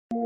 Hey,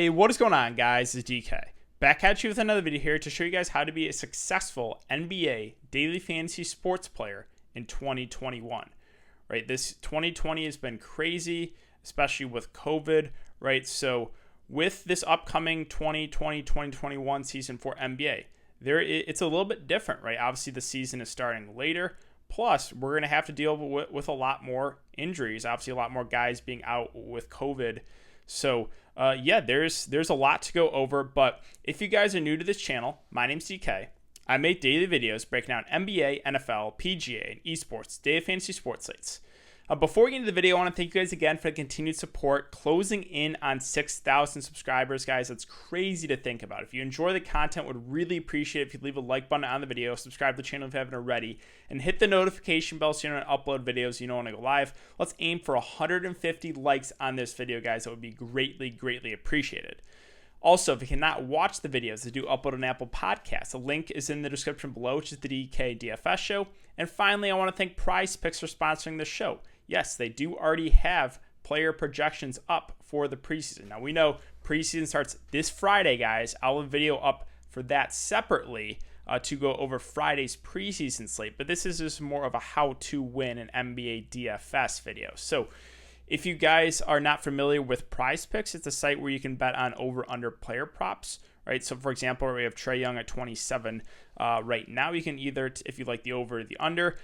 what is going on, guys? It's DK. Back at you with another video here to show you guys how to be a successful NBA daily fantasy sports player in 2021. Right, this 2020 has been crazy, especially with COVID, right? So with this upcoming 2020-2021 season for NBA, it's a little bit different, right? Obviously, the season is starting later. Plus, we're going to have to deal with a lot more injuries. Obviously, a lot more guys being out with COVID. So, there's a lot to go over. But if you guys are new to this channel, my name's DK. I make daily videos breaking down NBA, NFL, PGA, and esports, daily fantasy sports sites. Before we get into the video, I want to thank you guys again for the continued support. Closing in on 6,000 subscribers, guys. That's crazy to think about. If you enjoy the content, would really appreciate it if you leave a like button on the video, subscribe to the channel if you haven't already, and hit the notification bell so you don't upload videos you know when I go live. Let's aim for 150 likes on this video, guys. That would be greatly, greatly appreciated. Also, if you cannot watch the videos, I do upload on Apple Podcasts. The link is in the description below, which is the DKDFS show. And finally, I want to thank Prize Picks for sponsoring this show. Yes, they do already have player projections up for the preseason. Now, we know preseason starts this Friday, guys. I'll have a video up for that separately to go over Friday's preseason slate. But this is just more of a how to win an NBA DFS video. So if you guys are not familiar with Prize Picks, it's a site where you can bet on over-under player props, right? So, for example, we have Trae Young at 27 right now. You can either, if you like the over or the under,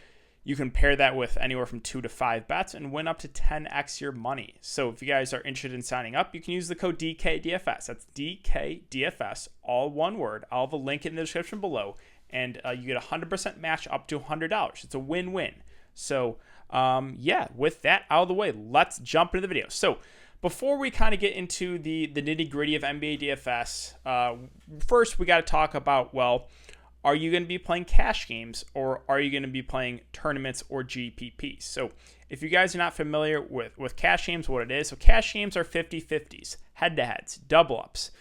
you can pair that with anywhere from 2 to 5 bets and win up to 10x your money. So if you guys are interested in signing up, you can use the code DKDFS. That's DKDFS, all one word. I'll have a link in the description below, and you get a 100% match up to $100. It's a win-win. So, with that out of the way, let's jump into the video. So before we kind of get into the nitty-gritty of NBA DFS, first we got to talk about, well, are you going to be playing cash games or are you going to be playing tournaments or GPPs? So if you guys are not familiar with cash games, what it is, so cash games are 50-50s, head-to-heads, double-ups.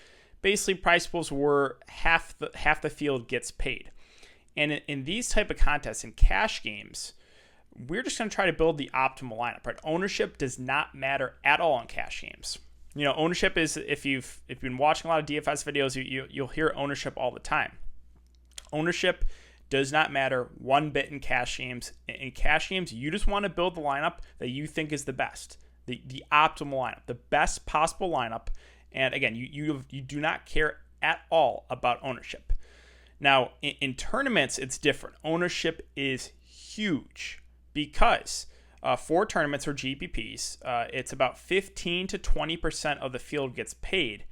Basically, price pools where half the field gets paid. And in these type of contests, in cash games, we're just going to try to build the optimal lineup, right? Ownership does not matter at all in cash games. You know, ownership is, if you've been watching a lot of DFS videos, you'll hear ownership all the time. Ownership does not matter one bit in cash games. In cash games, you just want to build the lineup that you think is the best, the optimal lineup, the best possible lineup. And again, you do not care at all about ownership. Now, in tournaments, it's different. Ownership is huge because for tournaments or GPPs, it's about 15 to 20% of the field gets paid.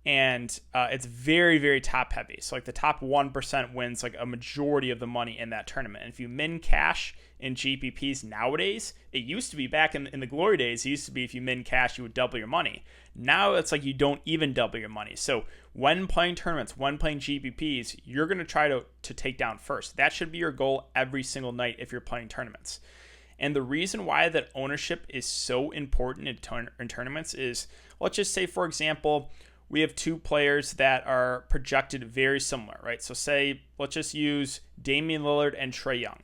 And it's very, very top heavy. So like the top 1% wins like a majority of the money in that tournament. And if you min cash in GPPs nowadays, it used to be back in the glory days, it used to be if you min cash, you would double your money. Now it's like you don't even double your money. So when playing tournaments, when playing GPPs, you're going to try to take down first. That should be your goal every single night if you're playing tournaments. And the reason why that ownership is so important in tournaments is, let's just say, for example, we have two players that are projected very similar, right? So say, let's just use Damian Lillard and Trae Young.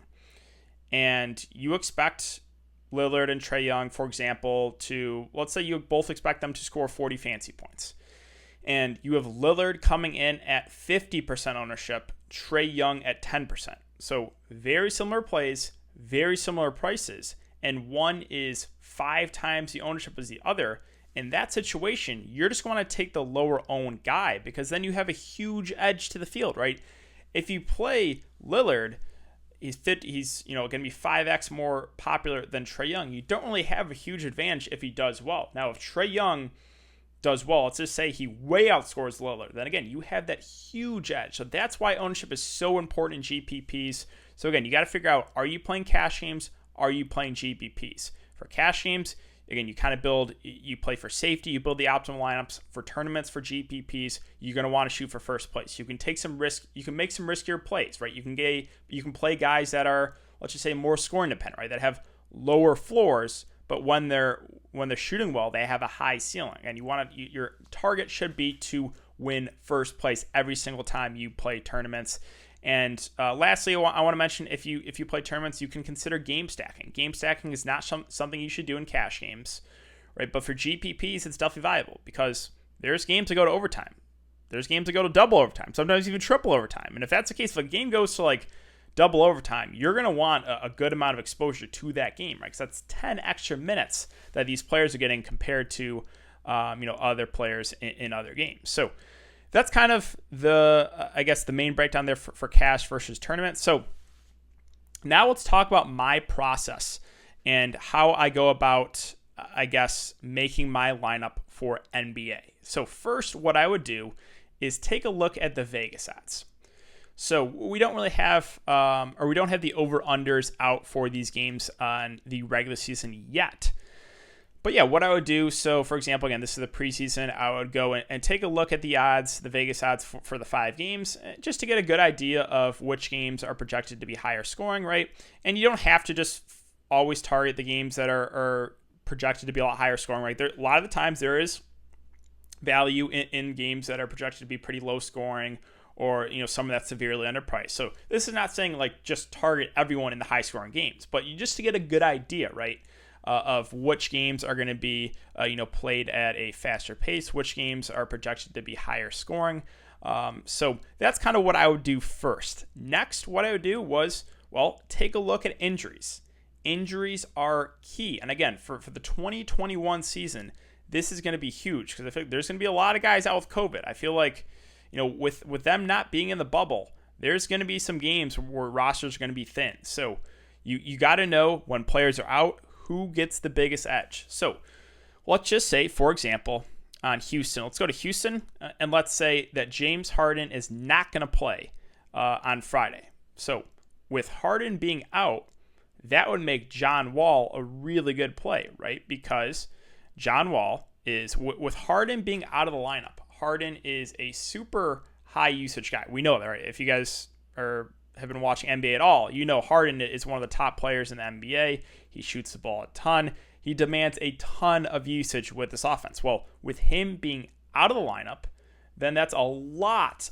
And you expect Lillard and Trae Young, for example, let's say you both expect them to score 40 fantasy points. And you have Lillard coming in at 50% ownership, Trae Young at 10%. So very similar plays, very similar prices, and one is 5 times the ownership as the other. In that situation, you're just going to take the lower owned guy because then you have a huge edge to the field, right? If you play Lillard, he's going to be 5x more popular than Trae Young. You don't really have a huge advantage if he does well. Now, if Trae Young does well, let's just say he way outscores Lillard, then again, you have that huge edge. So that's why ownership is so important in GPPs. So again, you got to figure out, are you playing cash games? Are you playing GPPs? For cash games, again, you play for safety, you build the optimal lineups. For tournaments, for GPPs, you're going to want to shoot for first place. You can take some risk, you can make some riskier plays, right? You can play guys that are, let's just say, more scoring dependent, right? That have lower floors, but when they're shooting well, they have a high ceiling, and your target should be to win first place every single time you play tournaments. And lastly, I want to mention, if you play tournaments, you can consider game stacking. Game stacking is not something you should do in cash games, right? But for GPPs, it's definitely valuable because there's games that go to overtime. There's games that go to double overtime, sometimes even triple overtime. And if that's the case, if a game goes to like double overtime, you're going to want a good amount of exposure to that game, right? Because that's 10 extra minutes that these players are getting compared to other players in other games. So that's kind of the main breakdown there for cash versus tournament. So now let's talk about my process and how I go about, making my lineup for NBA. So first, what I would do is take a look at the Vegas odds. So we don't really have, we don't have the over-unders out for these games on the regular season yet. But yeah, what I would do, so for example, again, this is the preseason, I would go and take a look at the odds, the Vegas odds for the 5 games, just to get a good idea of which games are projected to be higher scoring, right? And you don't have to just always target the games that are projected to be a lot higher scoring, right? A lot of the times there is value in games that are projected to be pretty low scoring, or some of that's severely underpriced. So this is not saying like just target everyone in the high scoring games, but just to get a good idea, right? Of which games are going to be, played at a faster pace, which games are projected to be higher scoring. So that's kind of what I would do first. Next, what I would do was, take a look at injuries. Injuries are key. And again, for the 2021 season, this is going to be huge because I feel like there's going to be a lot of guys out with COVID. I feel like, with them not being in the bubble, there's going to be some games where rosters are going to be thin. So you got to know when players are out, who gets the biggest edge. So let's just say, for example, on Houston, let's go to Houston, and let's say that James Harden is not going to play on Friday. So with Harden being out, that would make John Wall a really good play, right? Because John Wall is, with Harden being out of the lineup, Harden is a super high usage guy. We know that, right? If you guys have been watching NBA at all, Harden is one of the top players in the NBA. He shoots the ball a ton. He demands a ton of usage with this offense. Well, with him being out of the lineup, then that's a lot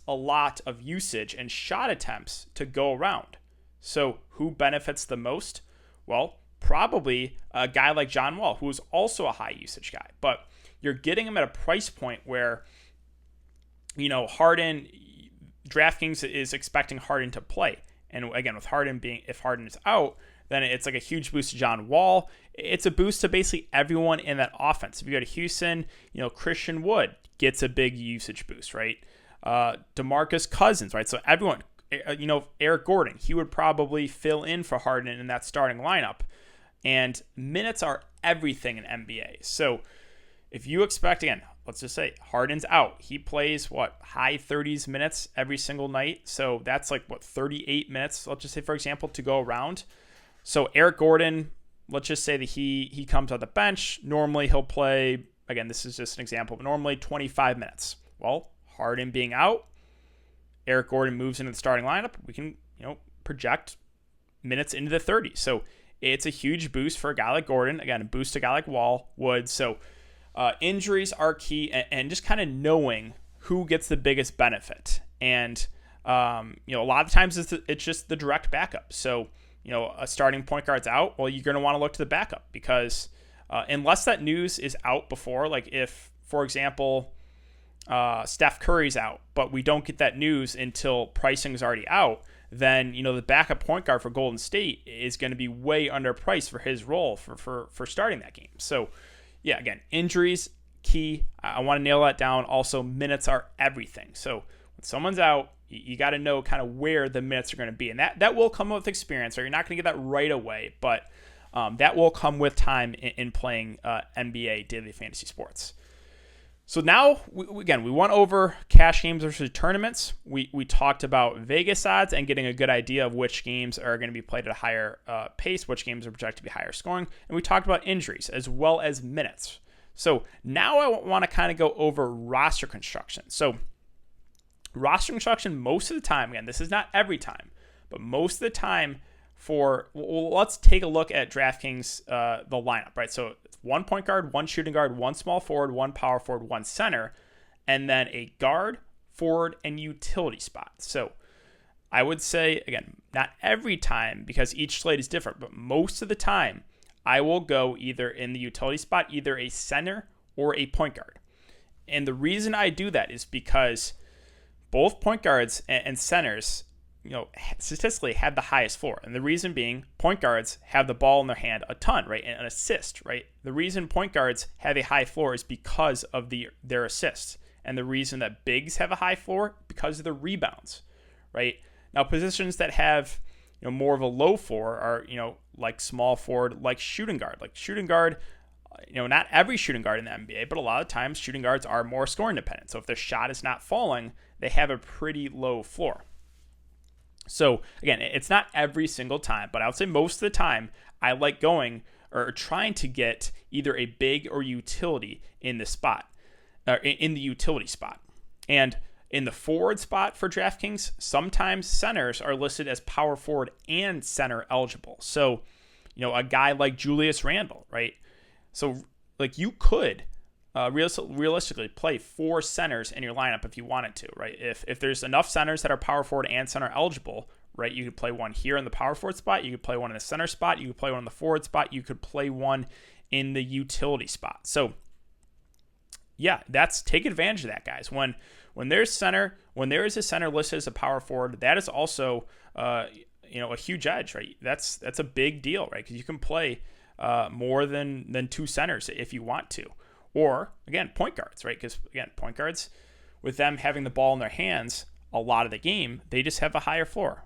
of usage and shot attempts to go around. So who benefits the most? Well, probably a guy like John Wall, who is also a high usage guy. But you're getting him at a price point where, Harden, DraftKings is expecting Harden to play. And again, with Harden if Harden is out, then it's like a huge boost to John Wall. It's a boost to basically everyone in that offense. If you go to Houston, Christian Wood gets a big usage boost, right? DeMarcus Cousins, right? So everyone, Eric Gordon, he would probably fill in for Harden in that starting lineup. And minutes are everything in NBA. So if you expect, again, let's just say Harden's out. He plays, high 30s minutes every single night. So that's 38 minutes, let's just say, for example, to go around. So Eric Gordon, let's just say that he comes on the bench. Normally he'll play, again, this is just an example, but normally 25 minutes. Well, Harden being out, Eric Gordon moves into the starting lineup. We can, project minutes into the 30s. So it's a huge boost for a guy like Gordon. Again, a boost to a guy like Wood. So injuries are key, and just kind of knowing who gets the biggest benefit. And, a lot of times it's just the direct backup. So, a starting point guard's out, well, you're going to want to look to the backup because unless that news is out before, like if, for example, Steph Curry's out, but we don't get that news until pricing is already out, then, the backup point guard for Golden State is going to be way underpriced for his role for starting that game. So, yeah, again, injuries, key. I want to nail that down. Also, minutes are everything. So when someone's out, you got to know kind of where the minutes are going to be. And that will come with experience, or you're not going to get that right away, but that will come with time in playing NBA daily fantasy sports. So now, we went over cash games versus tournaments. We talked about Vegas odds and getting a good idea of which games are going to be played at a higher pace, which games are projected to be higher scoring. And we talked about injuries as well as minutes. So now I want to kind of go over roster construction. So roster construction, most of the time, again, this is not every time, but most of the time, let's take a look at DraftKings, the lineup, right? So it's one point guard, one shooting guard, one small forward, one power forward, one center, and then a guard, forward, and utility spot. So I would say, again, not every time because each slate is different, but most of the time I will go either in the utility spot, either a center or a point guard. And the reason I do that is because both point guards and centers, statistically have the highest floor. And the reason being, point guards have the ball in their hand a ton, right? And an assist, right? The reason point guards have a high floor is because of their assists. And the reason that bigs have a high floor, because of the rebounds, right? Now, positions that have more of a low floor are, like small forward, like shooting guard. Like shooting guard, not every shooting guard in the NBA, but a lot of times shooting guards are more scoring dependent. So if their shot is not falling, they have a pretty low floor. So again, it's not every single time, but I would say most of the time I like going or trying to get either a big or utility in the spot, or in the utility spot. And in the forward spot for DraftKings, sometimes centers are listed as power forward and center eligible. So, a guy like Julius Randle, right? So, like, you could realistically play 4 centers in your lineup if you wanted to, right? If there's enough centers that are power forward and center eligible, right? You could play one here in the power forward spot. You could play one in the center spot. You could play one in the forward spot. You could play one in the utility spot. So, yeah, take advantage of that, guys. When there is a center listed as a power forward, that is also a huge edge, right? That's a big deal, right? Because you can play more than 2 centers if you want to, or again, point guards, right? Because again, point guards, with them having the ball in their hands a lot of the game, they just have a higher floor,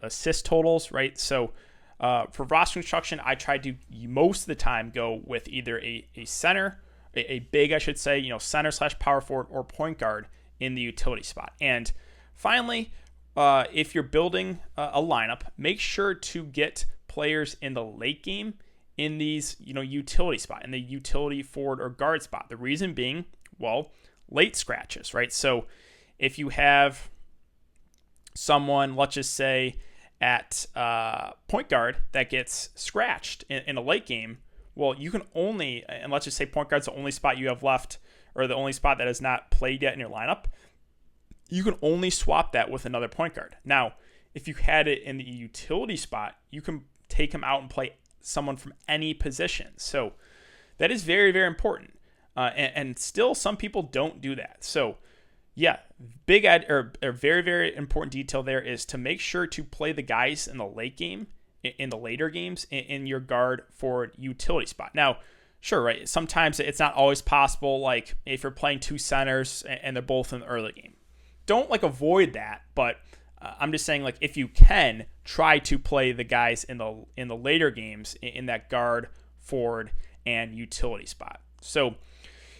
assist totals, right? So for roster construction, I try to most of the time go with either a center, a big, I should say, center / power forward, or point guard in the utility spot. And finally, if you're building a lineup, make sure to get players in the late game in these, utility spot, in the utility forward or guard spot. The reason being, late scratches, right? So if you have someone, let's just say at point guard that gets scratched in a late game, you can only, and let's just say point guard's the only spot you have left, or the only spot that is not played yet in your lineup, you can only swap that with another point guard. Now, if you had it in the utility spot, you can take him out and play someone from any position. So that is very, very important. And still, some people don't do that. So yeah, very, very important detail there is to make sure to play the guys in the late game, in the later games, in your guard forward utility spot. Now, sure, right? Sometimes it's not always possible. Like if you're playing 2 centers and they're both in the early game, don't avoid that. But I'm just saying, if you can, try to play the guys in the later games in that guard, forward, and utility spot. So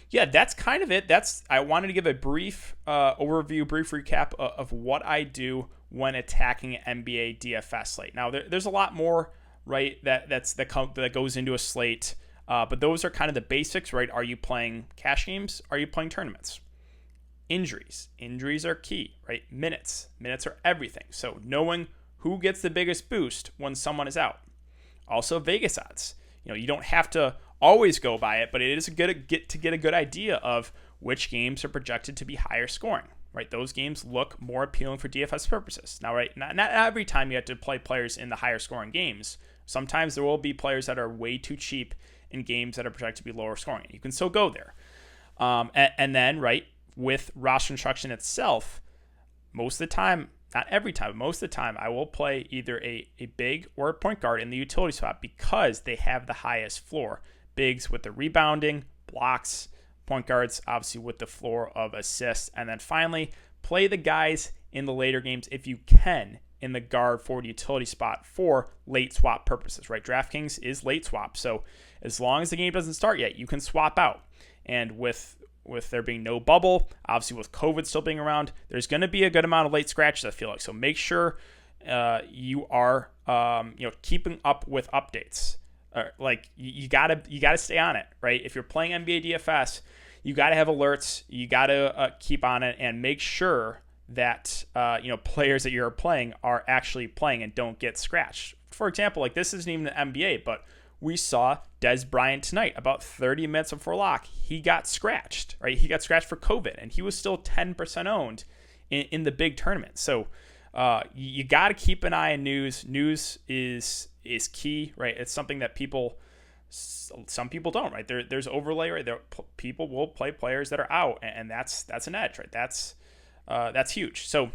yeah, that's kind of it. I wanted to give a brief overview, brief recap of what I do when attacking NBA DFS slate. Now there's a lot more, right? That goes into a slate. But those are kind of the basics, right? Are you playing cash games? Are you playing tournaments? Injuries are key, right? Minutes are everything. So knowing who gets the biggest boost when someone is out. Also Vegas odds. You don't have to always go by it, but it is good to get a good idea of which games are projected to be higher scoring, right? Those games look more appealing for DFS purposes. Now, right, not every time you have to play players in the higher scoring games. Sometimes there will be players that are way too cheap in games that are projected to be lower scoring. You can still go there. And then, right, with roster construction itself, most of the time, not every time, but most of the time, I will play either a big or a point guard in the utility spot because they have the highest floor. Bigs with the rebounding, blocks, point guards obviously with the floor of assists. And then finally, play the guys in the later games if you can in the guard forward utility spot for late swap purposes, right? DraftKings is late swap. So as long as the game doesn't start yet, you can swap out. And with there being no bubble, obviously with COVID still being around, there's going to be a good amount of late scratches, I feel like. So make sure you are keeping up with updates. You gotta stay on it, right? If you're playing NBA DFS, you gotta have alerts. You gotta keep on it and make sure that players that you're playing are actually playing and don't get scratched for example, like this isn't even the NBA, but we saw Des Bryant tonight, about 30 minutes before lock. He got scratched, right? He got scratched for COVID, and he was still 10% owned in the big tournament. So you got to keep an eye on news. News is key, right? It's something that some people don't, right? There's overlay, right? People will play players that are out, and that's an edge, right? That's huge. So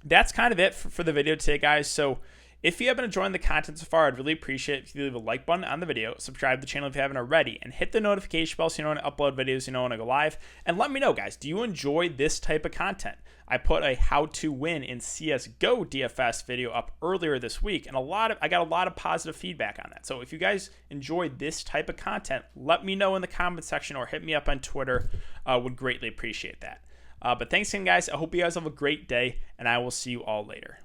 that's kind of it for the video today, guys. So if you have been enjoying the content so far, I'd really appreciate it if you leave a like button on the video, subscribe to the channel if you haven't already, and hit the notification bell so you know when I upload videos, you know when I go live. And let me know, guys, do you enjoy this type of content? I put a how to win in CSGO DFS video up earlier this week, and I got a lot of positive feedback on that. So if you guys enjoy this type of content, let me know in the comment section or hit me up on Twitter. Would greatly appreciate that. But thanks again, guys. I hope you guys have a great day, and I will see you all later.